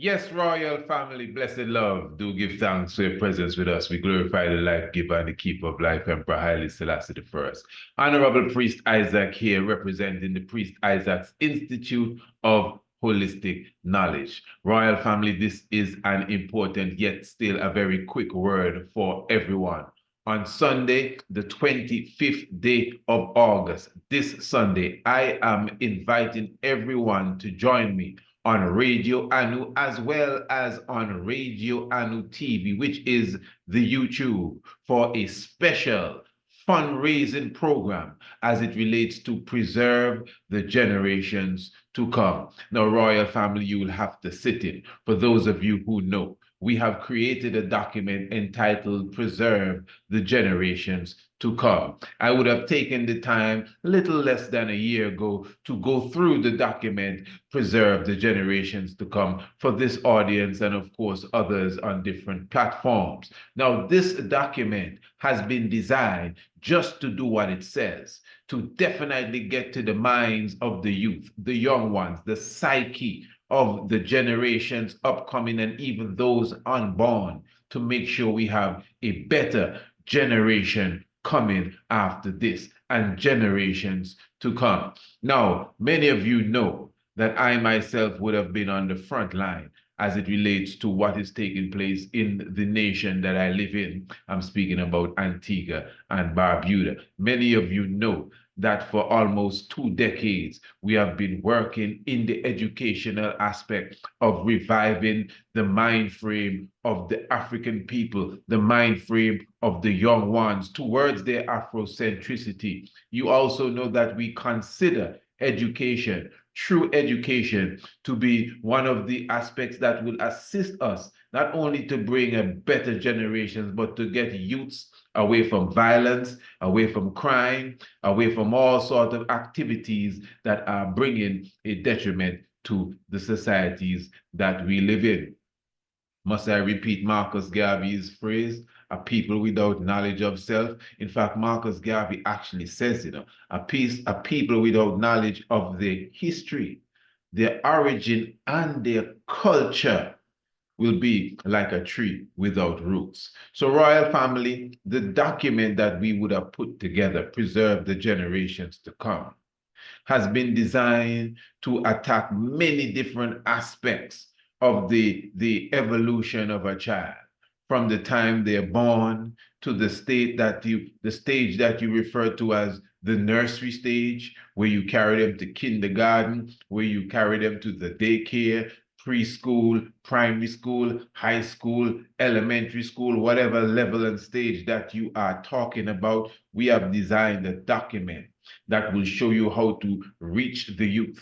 Yes, royal family, blessed love, do give thanks for your presence with us. We glorify the life giver and the keeper of life, Emperor Haile Selassie the First. Honorable Priest Isaac here, representing the Priest Isaac's Institute of Holistic Knowledge. Royal family, this is an important yet still a very quick word for everyone. On Sunday, the 25th day of August, this Sunday, I am inviting everyone to join me on Radio Anu as well as on Radio Anu TV, which is the YouTube, for a special fundraising program as it relates to preserve the generations to come. Now, royal family, you will have to sit in. For those of you who know, we have created a document entitled Preserve the Generations to Come. I would have taken the time a little less than a year ago to go through the document Preserve the Generations to Come for this audience and of course others on different platforms. Now this document has been designed just to do what it says, to definitely get to the minds of the youth, the young ones, the psyche of the generations upcoming and even those unborn, to make sure we have a better generation coming after this and generations to come. Now, many of you know that I myself would have been on the front line as it relates to what is taking place in the nation that I live in. I'm speaking about Antigua and Barbuda. Many of you know that for almost 2 decades, we have been working in the educational aspect of reviving the mind frame of the African people, the mind frame of the young ones towards their Afrocentricity. You also know that we consider education, true education, to be one of the aspects that will assist us not only to bring a better generations, but to get youths away from violence, away from crime, away from all sorts of activities that are bringing a detriment to the societies that we live in. Must I repeat Marcus Garvey's phrase, a people without knowledge of self? In fact, Marcus Garvey actually says, a people without knowledge of their history, their origin, and their culture will be like a tree without roots. So, royal family, the document that we would have put together, Preserve the Generations to Come, has been designed to attack many different aspects of the evolution of a child, from the time they're born to the stage that you refer to as the nursery stage, where you carry them to kindergarten, where you carry them to the daycare, preschool, primary school, high school, elementary school, whatever level and stage that you are talking about. We have designed a document that will show you how to reach the youth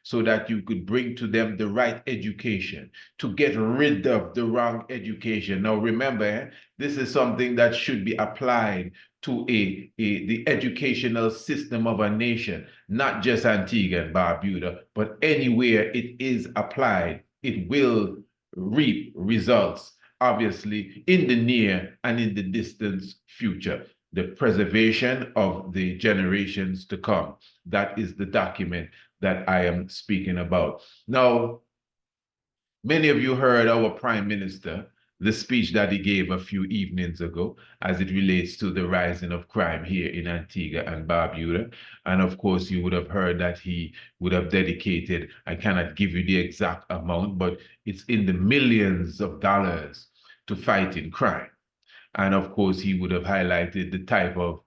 so that you could bring to them the right education, to get rid of the wrong education. Now, remember, this is something that should be applied to the educational system of a nation, not just Antigua and Barbuda, but anywhere it is applied, it will reap results, obviously, in the near and in the distant future. The preservation of the generations to come. That is the document that I am speaking about. Now, many of you heard our Prime Minister, the speech that he gave a few evenings ago as it relates to the rising of crime here in Antigua and Barbuda. And of course, you would have heard that he would have dedicated, I cannot give you the exact amount, but it's in the millions of dollars to fighting crime. And of course, he would have highlighted the type of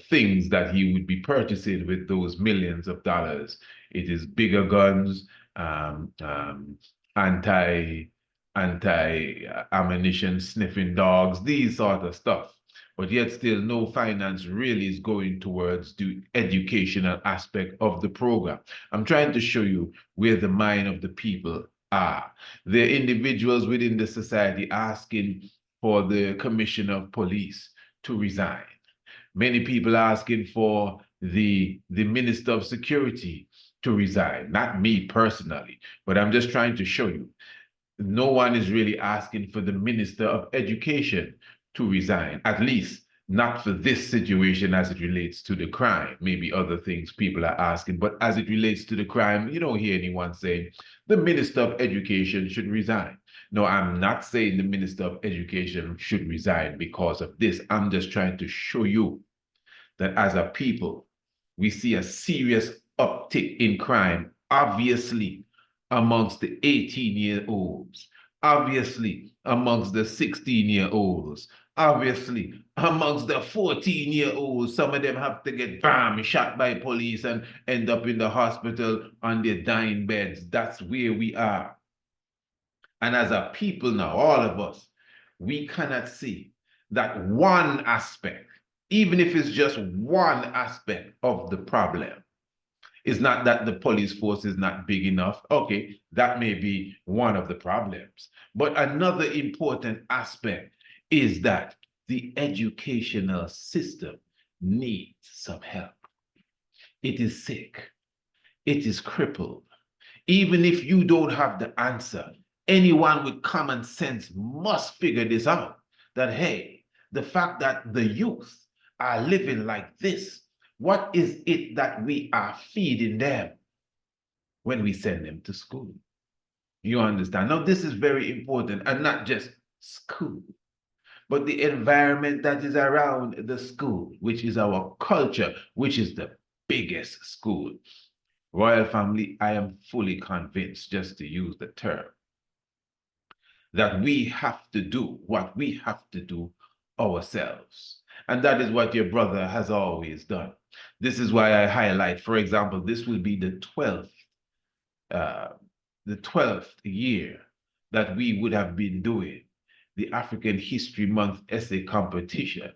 things that he would be purchasing with those millions of dollars. It is bigger guns, anti-ammunition sniffing dogs, these sort of stuff. But yet still no finance really is going towards the educational aspect of the program. I'm trying to show you where the mind of the people are. There are individuals within the society asking for the commissioner of police to resign. Many people asking for the minister of security to resign. Not me personally, but I'm just trying to show you. No one is really asking for the minister of education to resign, at least not for this situation as it relates to the crime, maybe other things people are asking, but as it relates to the crime, you don't hear anyone saying the Minister of Education should resign. No, I'm not saying the Minister of Education should resign because of this. I'm just trying to show you that as a people, we see a serious uptick in crime, obviously amongst the 18-year-olds, obviously amongst the 16-year-olds, obviously amongst the 14-year-olds. Some of them have to get bam, shot by police and end up in the hospital on their dying beds. That's where we are. And as a people now, all of us, we cannot see that one aspect, even if it's just one aspect of the problem, it's not that the police force is not big enough. Okay, that may be one of the problems. But another important aspect is that the educational system needs some help. It is sick. It is crippled. Even if you don't have the answer, anyone with common sense must figure this out. That, hey, the fact that the youth are living like this, what is it that we are feeding them when we send them to school? You understand? Now, this is very important, and not just school, but the environment that is around the school, which is our culture, which is the biggest school. Royal family, I am fully convinced, just to use the term, that we have to do what we have to do ourselves. And that is what your brother has always done. This is why I highlight, for example, this will be uh, the 12th year that we would have been doing the African History Month essay competition.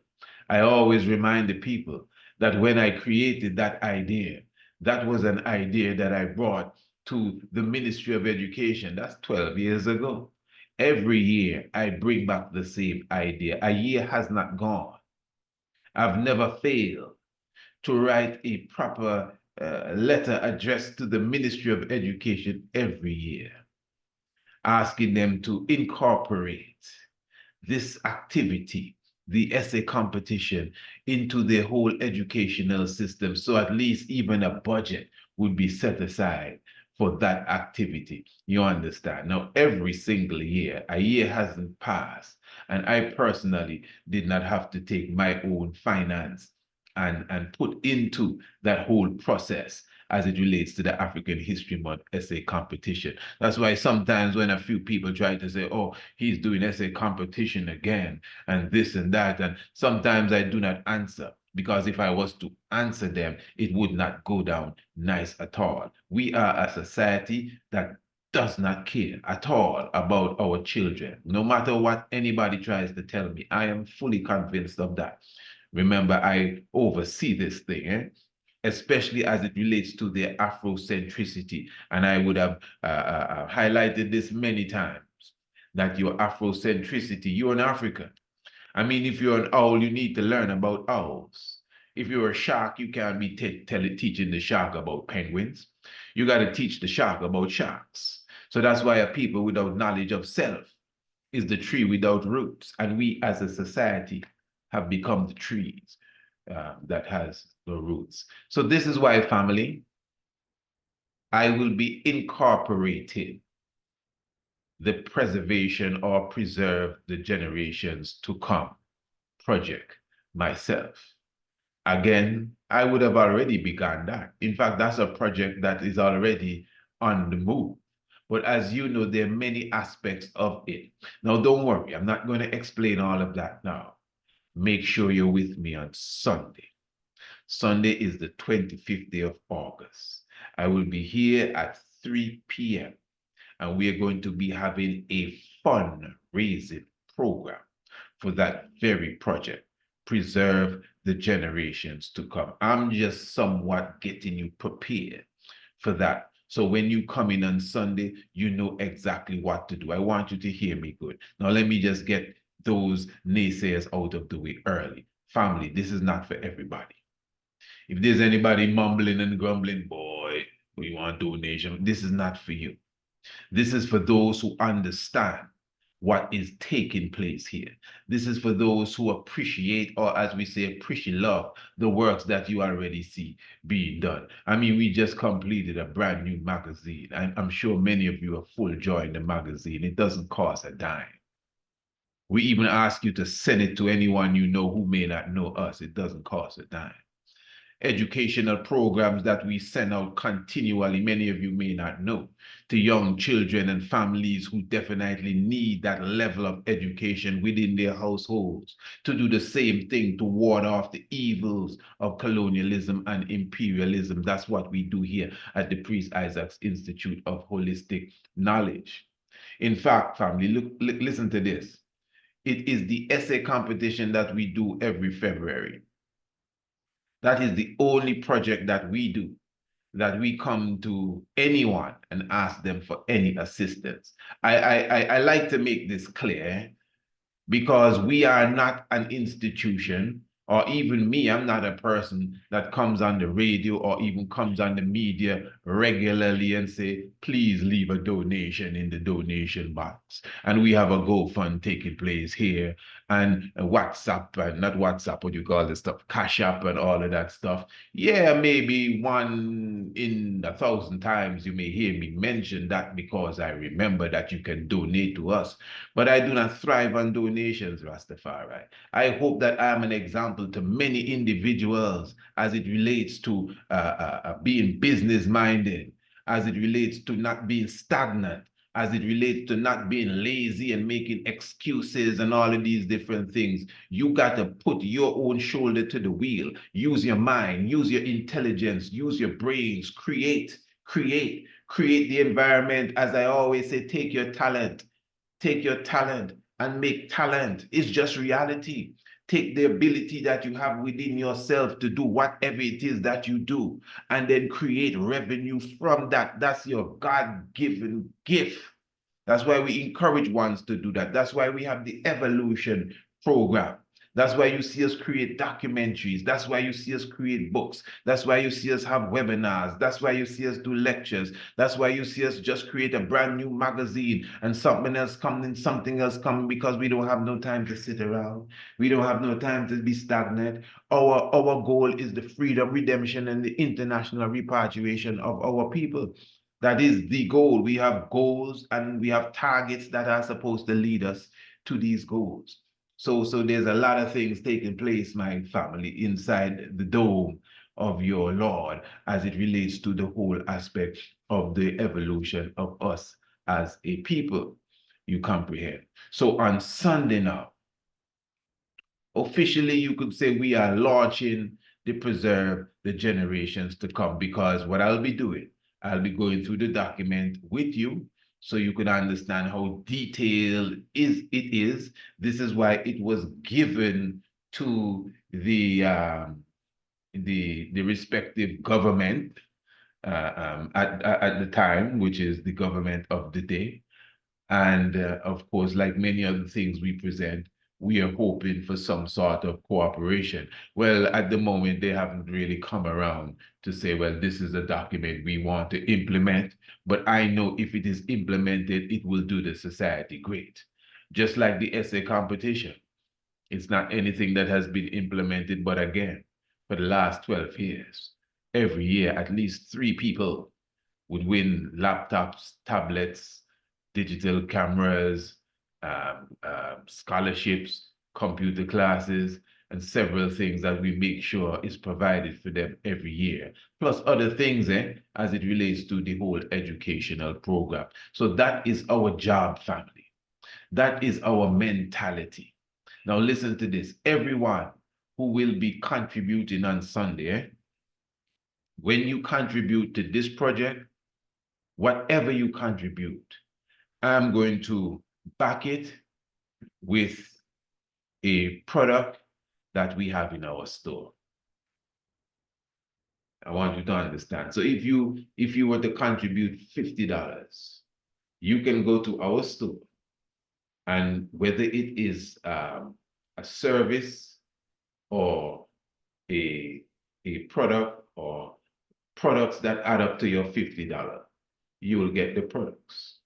I always remind the people that when I created that idea, that was an idea that I brought to the Ministry of Education. That's 12 years ago. Every year, I bring back the same idea. A year has not gone. I've never failed to write a proper letter addressed to the Ministry of Education every year, asking them to incorporate this activity, the essay competition, into the whole educational system. So at least even a budget would be set aside for that activity. You understand? Now, every single year, a year hasn't passed, and I personally did not have to take my own finance and put into that whole process as it relates to the African History Month essay competition. That's why sometimes when a few people try to say, oh, he's doing essay competition again, and this and that, and sometimes I do not answer, because if I was to answer them, it would not go down nice at all. We are a society that does not care at all about our children, no matter what anybody tries to tell me. I am fully convinced of that. Remember, I oversee this thing, especially as it relates to their Afrocentricity. And I would have highlighted this many times, that your Afrocentricity, you're an African. I mean, if you're an owl, you need to learn about owls. If you're a shark, you can't be teaching the shark about penguins. You got to teach the shark about sharks. So that's why a people without knowledge of self is the tree without roots. And we as a society have become the trees that has no roots. So this is why, family, I will be incorporating the preservation or preserve the generations to come project myself. Again, I would have already begun that. In fact, that's a project that is already on the move. But as you know, there are many aspects of it. Now, don't worry, I'm not going to explain all of that now. Make sure you're with me on Sunday. Sunday is the 25th day of August. I will be here at 3 p.m. and we are going to be having a fundraising program for that very project, Preserve the Generations to Come. I'm just somewhat getting you prepared for that. So when you come in on Sunday, you know exactly what to do. I want you to hear me good. Now let me just get those naysayers out of the way early. Family, this is not for everybody. If there's anybody mumbling and grumbling, boy, we want donation, this is not for you. This is for those who understand what is taking place here. This is for those who appreciate, or as we say, appreciate love, the works that you already see being done. I mean, we just completed a brand new magazine. I'm sure many of you are full joy in the magazine. It doesn't cost a dime. We even ask you to send it to anyone you know who may not know us. It doesn't cost a dime. Educational programs that we send out continually, many of you may not know, to young children and families who definitely need that level of education within their households, to do the same thing to ward off the evils of colonialism and imperialism. That's what we do here at the Priest Isaac's Institute of Holistic Knowledge. In fact, family, listen to this. It is the essay competition that we do every February. That is the only project that we do, that we come to anyone and ask them for any assistance. I like to make this clear, because we are not an institution, or even me, I'm not a person that comes on the radio or even comes on the media regularly and say, please leave a donation in the donation box. And we have a GoFund taking place here, and WhatsApp, and not WhatsApp, what you call this stuff, CashApp and all of that stuff. Yeah, maybe 1 in 1,000 times you may hear me mention that, because I remember that you can donate to us. But I do not thrive on donations, Rastafari. I hope that I am an example to many individuals as it relates to being business-minded, as it relates to not being stagnant, as it relates to not being lazy and making excuses and all of these different things. You got to put your own shoulder to the wheel. Use your mind, use your intelligence, use your brains, create the environment. As I always say, take your talent and make talent. It's just reality. Take the ability that you have within yourself to do whatever it is that you do, and then create revenue from that. That's your God-given gift. That's why we encourage ones to do that. That's why we have the evolution program. That's why you see us create documentaries. That's why you see us create books. That's why you see us have webinars. That's why you see us do lectures. That's why you see us just create a brand new magazine, and something else coming, because we don't have no time to sit around. We don't have no time to be stagnant. Our goal is the freedom, redemption, and the international repatriation of our people. That is the goal. We have goals and we have targets that are supposed to lead us to these goals. So there's a lot of things taking place, my family, inside the dome of your Lord, as it relates to the whole aspect of the evolution of us as a people. You comprehend? So on Sunday now, officially, you could say we are launching the Preserve the Generations to Come, because what I'll be doing, I'll be going through the document with you, so you can understand how detailed it is. This is why it was given to the respective government at the time, which is the government of the day. And of course, like many other things we present, we are hoping for some sort of cooperation. Well, at the moment, they haven't really come around to say, well, this is a document we want to implement. But I know if it is implemented, it will do the society great. Just like the essay competition. It's not anything that has been implemented, but again, for the last 12 years, every year, at least 3 people would win laptops, tablets, digital cameras, scholarships, computer classes, and several things that we make sure is provided for them every year, plus other things as it relates to the whole educational program. So that is our job, family. That is our mentality. Now listen to this. Everyone who will be contributing on Sunday, when you contribute to this project, whatever you contribute, I'm going to back it with a product that we have in our store. I want you to understand. So if you were to contribute $50, you can go to our store, and whether it is a service or a product, or products that add up to your $50, you will get the products.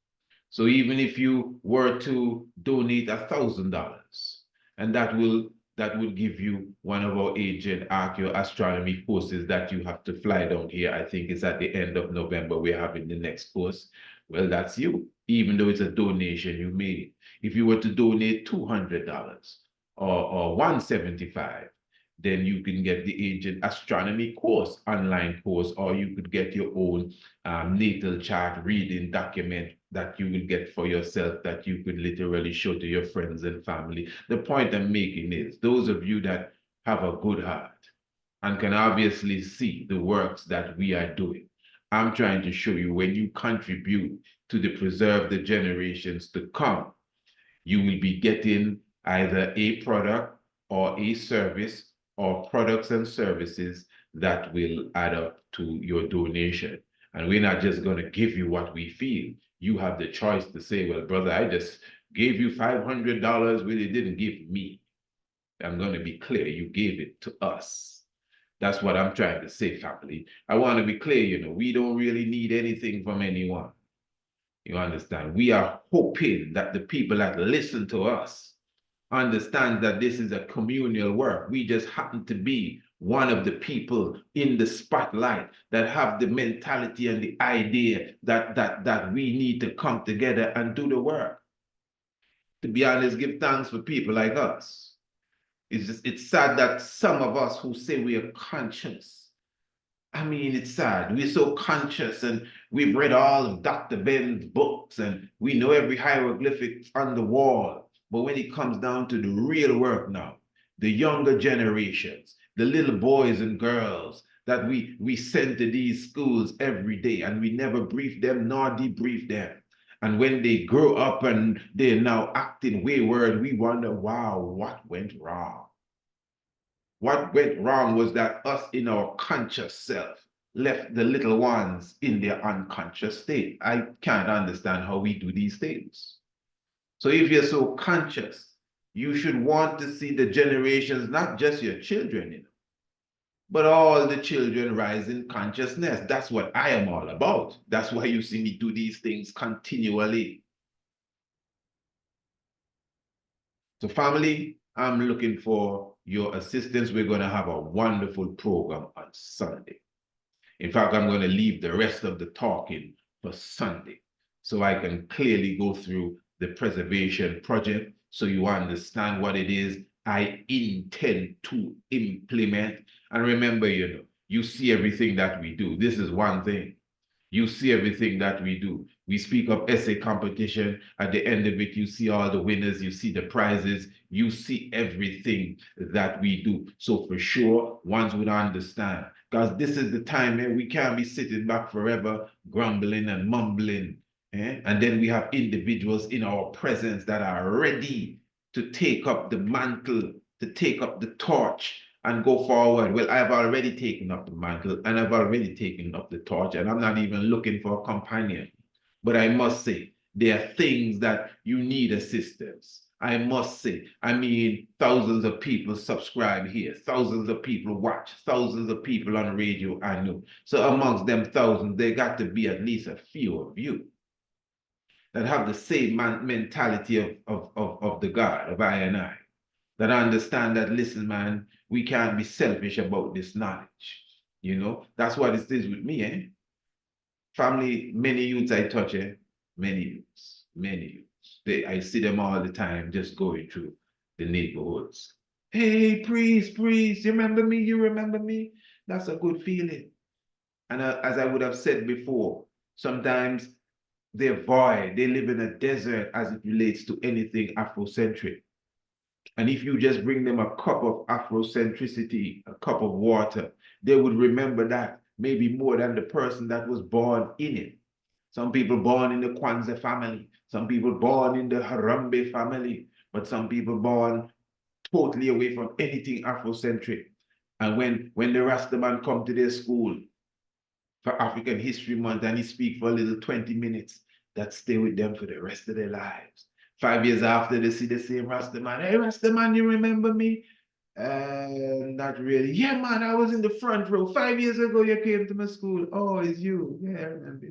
So even if you were to donate $1,000, and that will give you one of our agent Archeo astronomy courses that you have to fly down here. I think it's at the end of November. We're having the next course. Well, that's you, even though it's a donation you made. If you were to donate $200 or 175, then you can get the agent astronomy course, online course, or you could get your own natal chart reading document that you will get for yourself that you could literally show to your friends and family. The point I'm making is those of you that have a good heart and can obviously see the works that we are doing, I'm trying to show you when you contribute to the preserve the generations to come, you will be getting either a product or a service or products and services that will add up to your donation. And we're not just going to give you what we feel. You have the choice to say, well, brother, I just gave you $500. Really didn't give me. I'm going to be clear. You gave it to us. That's what I'm trying to say, family. I want to be clear, you know, we don't really need anything from anyone. You understand? We are hoping that the people that listen to us understand that this is a communal work. We just happen to be one of the people in the spotlight that have the mentality and the idea that we need to come together and do the work. To be honest, give thanks for people like us. It's sad that some of us who say we are conscious, I mean, it's sad. We're so conscious and we've read all of Dr. Ben's books and we know every hieroglyphic on the wall. But when it comes down to the real work now, the younger generations, the little boys and girls that we send to these schools every day and we never brief them nor debrief them. And when they grow up and they're now acting wayward, we wonder, wow, what went wrong? What went wrong was that us in our conscious self left the little ones in their unconscious state. I can't understand how we do these things. So if you're so conscious, you should want to see the generations, not just your children, you know, but all the children rise in consciousness. That's what I am all about. That's why you see me do these things continually. So family, I'm looking for your assistance. We're going to have a wonderful program on Sunday. In fact, I'm going to leave the rest of the talking for Sunday so I can clearly go through the preservation project so you understand what it is I intend to implement. And remember, you know, you see everything that we do. This is one thing. You see everything that we do. We speak of essay competition. At the end of it, you see all the winners, you see the prizes, you see everything that we do. So for sure, ones would understand. Because this is the time, we can't be sitting back forever, grumbling and mumbling. And then we have individuals in our presence that are ready to take up the mantle, to take up the torch, and go forward. Well, I've already taken up the mantle and I've already taken up the torch, and I'm not even looking for a companion. But I must say, there are things that you need assistance. I must say, I mean, thousands of people subscribe here, thousands of people watch, thousands of people on radio, I know. So amongst them thousands, there got to be at least a few of you that have the same mentality of the God, of I and I, that understand that, listen, man, we can't be selfish about this knowledge. You know, that's what it is with me, eh? Family, many youths I touch, eh? Many youths. I see them all the time just going through the neighborhoods. Hey, priest, you remember me? You remember me? That's a good feeling. And as I would have said before, sometimes they're void. They live in a desert as it relates to anything Afrocentric. And if you just bring them a cup of Afrocentricity, a cup of water, they would remember that maybe more than the person that was born in it. Some people born in the Kwanzaa family, some people born in the Harambe family, but some people born totally away from anything Afrocentric. And when the Rastaman come to their school for African History Month and he speak for a little 20 minutes, that stay with them for the rest of their lives. 5 years after, they see the same Rastaman. Hey, Rastaman, you remember me? Not really. Yeah, man, I was in the front row. 5 years ago, you came to my school. Oh, it's you. Yeah, I remember.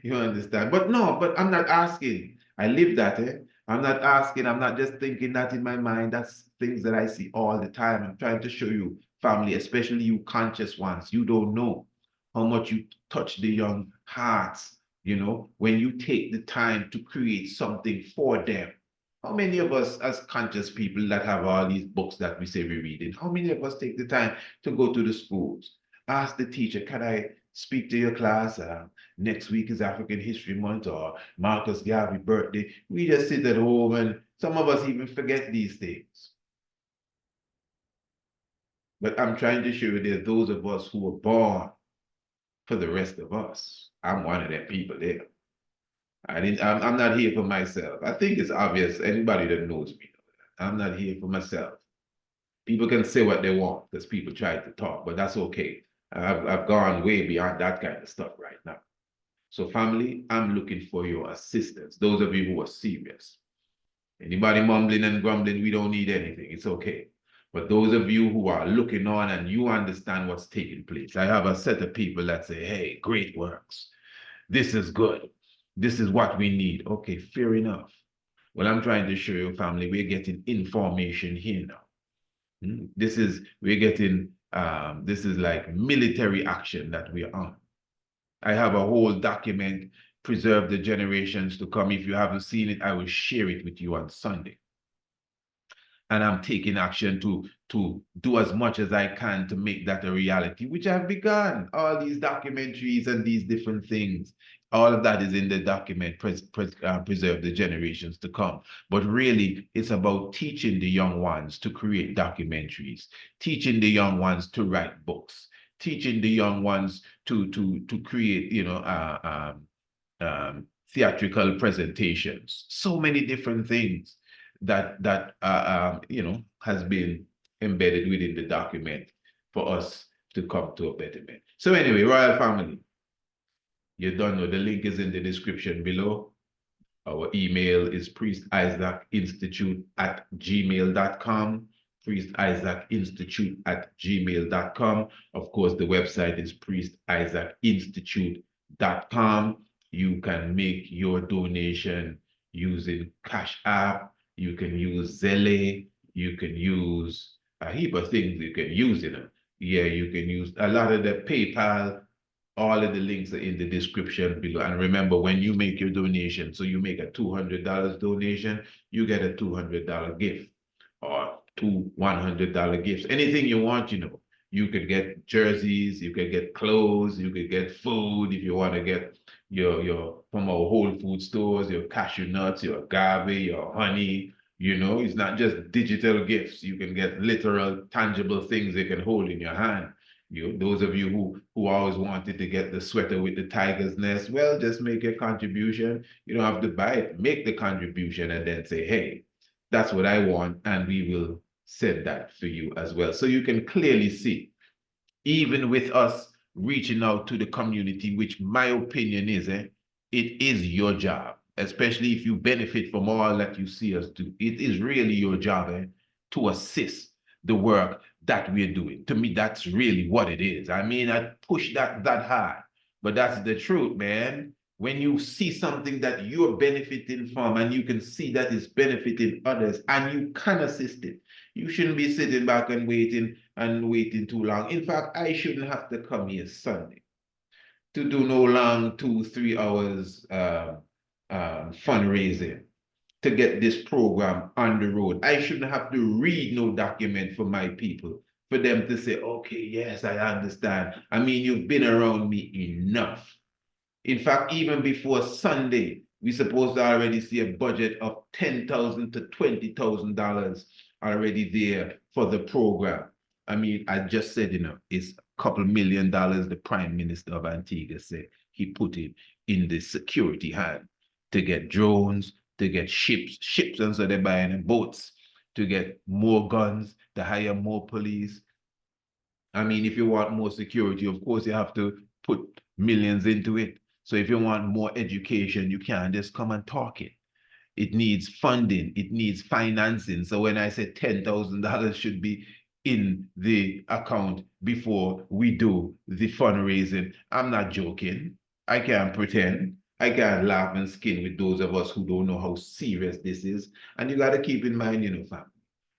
You understand? But no, but I'm not asking. I live that, eh? I'm not asking. I'm not just thinking that in my mind. That's things that I see all the time. I'm trying to show you, family, especially you conscious ones. You don't know how much you touch the young hearts, when you take the time to create something for them. How many of us, as conscious people that have all these books that we say we're reading, how many of us take the time to go to the schools, ask the teacher, can I speak to your class? Next week is African History Month or Marcus Garvey birthday. We just sit at home and some of us even forget these things. But I'm trying to show you there's those of us who were born for the rest of us. I'm one of them people there. I'm not here for myself. I think it's obvious. Anybody that knows me knows that. I'm not here for myself. People can say what they want because people try to talk, but that's okay. I've gone way beyond that kind of stuff right now. So family, I'm looking for your assistance. Those of you who are serious. Anybody mumbling and grumbling, we don't need anything. It's okay. But those of you who are looking on and you understand what's taking place, I have a set of people that say, hey, great works. This is good. This is what we need. Okay, fair enough. Well, I'm trying to show you, family, we're getting information here now. This is like military action that we're on. I have a whole document, Preserve the Generations to Come. If you haven't seen it, I will share it with you on Sunday. And I'm taking action to do as much as I can to make that a reality, which I've begun. All these documentaries and these different things, all of that is in the document, Preserve the Generations to Come. But really, it's about teaching the young ones to create documentaries, teaching the young ones to write books, teaching the young ones to create, theatrical presentations, so many different things that has been embedded within the document for us to come to a betterment. So anyway, Royal Family, you don't know, the link is in the description below. Our email is priestisaacInstitute@gmail.com, priestisaacInstitute@gmail.com. Of course, the website is priestisaacInstitute.com. You can make your donation using CashApp. You can use Zelle. You can use a heap of things you can use, Yeah, you can use a lot of the PayPal. All of the links are in the description below. And remember, when you make your donation, so you make a $200 donation, you get a $200 gift or two $100 gifts. Anything you want, You could get jerseys, you could get clothes, you could get food if you want to get your from our Whole Food stores, your cashew nuts, your agave, your honey. It's not just digital gifts. You can get literal, tangible things they can hold in your hand. Those of you who always wanted to get the sweater with the tiger's nest, well, just make a contribution. You don't have to buy it. Make the contribution and then say, hey, that's what I want, and we will set that for you as well. So you can clearly see, even with us reaching out to the community, which my opinion is, it is your job, especially if you benefit from all that you see us do. It is really your job to assist the work that we're doing. To me, that's really what it is. I mean, I push that hard, but that's the truth, man. When you see something that you're benefiting from and you can see that it's benefiting others and you can assist it, you shouldn't be sitting back and waiting too long. In fact, I shouldn't have to come here Sunday to do no long 2-3 hours fundraising to get this program on the road. I shouldn't have to read no document for my people, for them to say, okay, yes, I understand. I mean, you've been around me enough. In fact, even before Sunday, we're supposed to already see a budget of $10,000 to $20,000 already there for the program. I mean, I just said, it's a couple $1 million the Prime Minister of Antigua said he put it in the security hand to get drones, to get ships, and so they're buying boats, to get more guns, to hire more police. I mean, if you want more security, of course, you have to put millions into it. So if you want more education, you can't just come and talk it. It needs funding. It needs financing. So when I say $10,000 should be in the account before we do the fundraising, I'm not joking. I can't pretend. I can't laugh and skin with those of us who don't know how serious this is. And you got to keep in mind, family.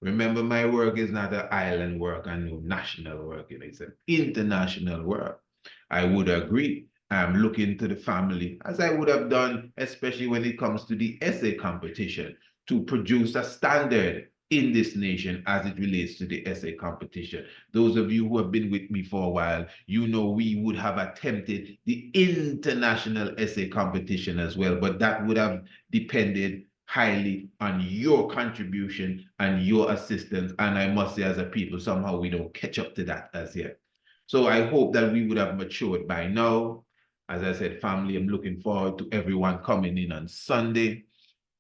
Remember, my work is not an island work and no national work. It's an international work. I would agree. I'm looking to the family, as I would have done, especially when it comes to the essay competition, to produce a standard in this nation as it relates to the essay competition. Those of you who have been with me for a while, we would have attempted the international essay competition as well, but that would have depended highly on your contribution and your assistance. And I must say, as a people, somehow we don't catch up to that as yet. So I hope that we would have matured by now. As I said, family, I'm looking forward to everyone coming in on Sunday.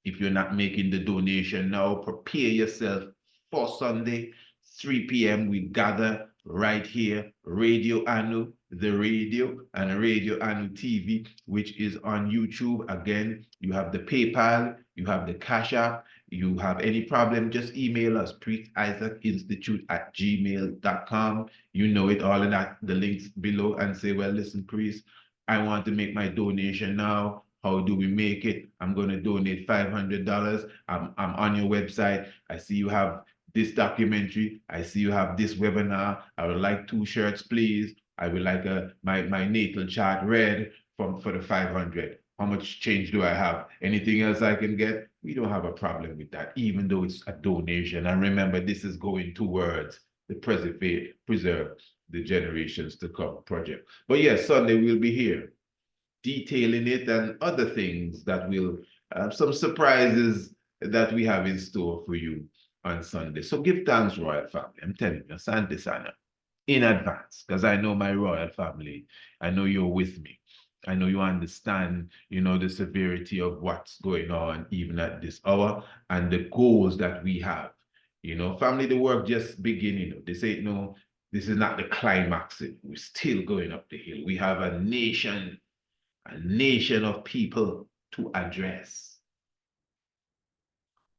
If you're not making the donation now, prepare yourself for Sunday, 3 p.m. We gather right here, Radio Anu, the radio, and Radio Anu TV, which is on YouTube. Again, you have the PayPal, you have the Cash App. You have any problem, just email us, priestisaacinstitute@gmail.com. You know it all in the links below, and say, well, listen, Priest, I want to make my donation now. How do we make it? I'm going to donate $500. I'm on your website. I see you have this documentary. I see you have this webinar. I would like 2 shirts, please. I would like my natal chart read for the 500. How much change do I have? Anything else I can get? We don't have a problem with that, even though it's a donation. And remember, this is going towards the preserve the generations to come project. But yes, Sunday we'll be here detailing it and other things that will some surprises that we have in store for you on Sunday. So give thanks, Royal Family. I'm telling you, Asante Sana, in advance, because I know my Royal Family. I know you're with me. I know you understand, the severity of what's going on even at this hour and the goals that we have. Family, the work just beginning. They say, no, this is not the climax. We're still going up the hill. We have a nation of people to address.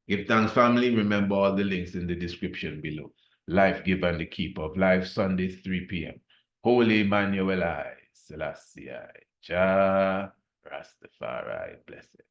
Give thanks, family. Remember all the links in the description below. Life Give and the Keeper of Life, Sunday, 3 p.m. Holy Emmanuel I, Selassie I, Jah Rastafari, blessed.